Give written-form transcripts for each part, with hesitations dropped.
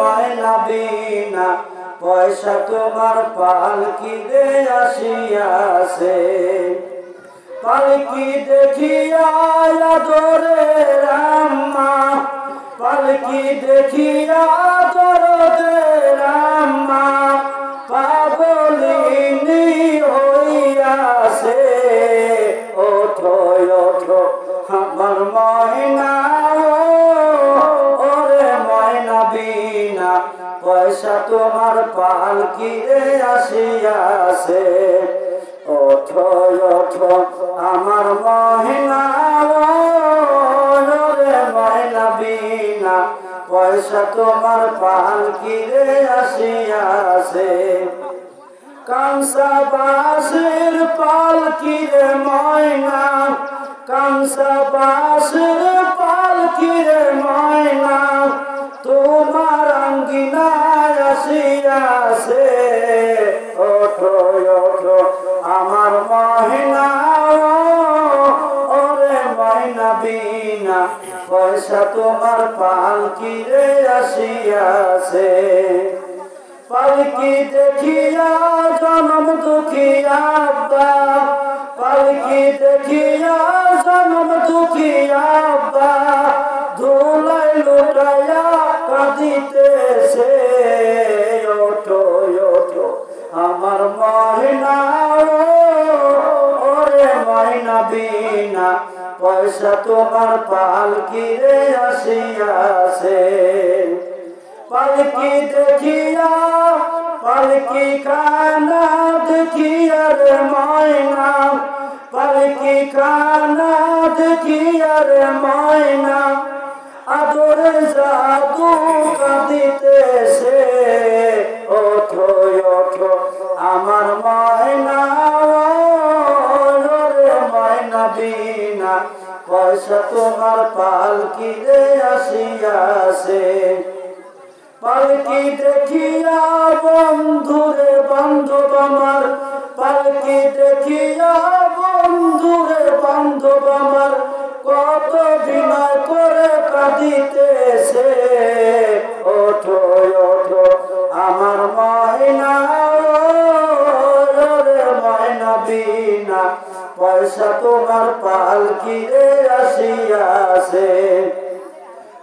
ময়না বিনা পয়সা তোমার পালকিতে আসিয়াছে। পালকি দেখিয়া আদরের আম্মা, পালকি দেখিয়া আদরের আম্মা পাগলিনী হইয়াছে। ওঠো ওঠো আমার ময়না, ওরে ময়না বিনা পয়সা তোমার পালকিতে আসিয়াছে। ওঠো ওঠো আমার ময়না, ওরে ময়না বিনা পয়সা তোমার পালকিতে আসিয়াছে। কাঁসা বাঁশের পালকিরে ময়না, কাঁসা বাঁশের পালকিরে ময়না তোমার আঙ্গিনায় আসিয়াছে। ওঠো ওঠো আমার ময়না, ওরে ময়না বিনা পয়সা তোমার পালকিরে আসিয়াছে। পালকি দেখিয়া জনম দুঃখী আব্বা, পালকি দেখিয়া জনম দুঃখী আব্বা ধুলাই লুটাইয়া কাঁদিতেছে। ওঠো ওঠো আমার ময়না, ওরে ময়না বিনা পয়সা তোমার পালকিতে আসিয়াছে। পালকি দেখিয়া পালকি কানা দেখিয়া রে ময়না, পালকি কানা দেখিয়া রে ময়না আদরে জাদু কাঁদিতেছে। ওঠো ওঠো আমার ময়না, ওরে ময়না বিনা পয়সা তোমার পালকিতে আসিয়াছে। পালকি দেখিয়া বন্ধুরে বান্ধব আমার, পালকি দেখিয়া বন্ধুরে বান্ধব আমার কত বিনয় করে কাঁদিতেছে। ওঠো ওঠো আমার ময়না, ওরে ময়না বিনা পয়সা তোমার পালকিতে আসিয়াছে।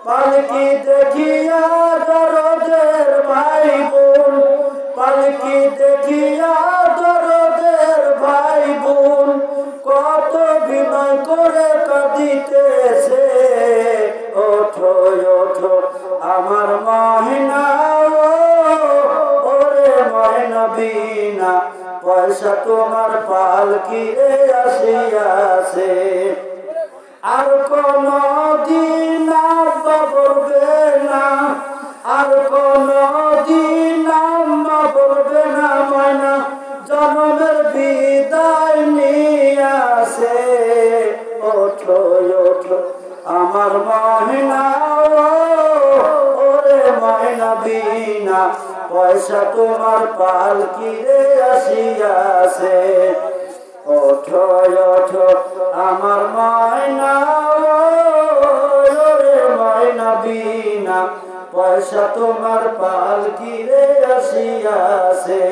পালকি দেখিয়া দরদের ভাই বোন, পালকি দেখিয়া দরদের ভাই বোন কত বিনয় করে কাঁদিতেছে। ওঠো ওঠো আমার ময়না, ওরে ময়না বিনা পয়সা তোমার পালকিতে আসিয়াছে। আর কোন দিন আব্বা বলবে না, আর কোন দিন আম্মা বলবে না ময়না জন্মের বিদায় নিয়াছে। ওঠো ওঠো আমার ময়না, ওরে ময়না বিনা পয়সা তোমার পালকিতে আসিয়াছে। ওঠো ওঠো আমার ময়না, ওরে ময়না বিনা পয়সা তোমার পালকিতে আসিয়াছে।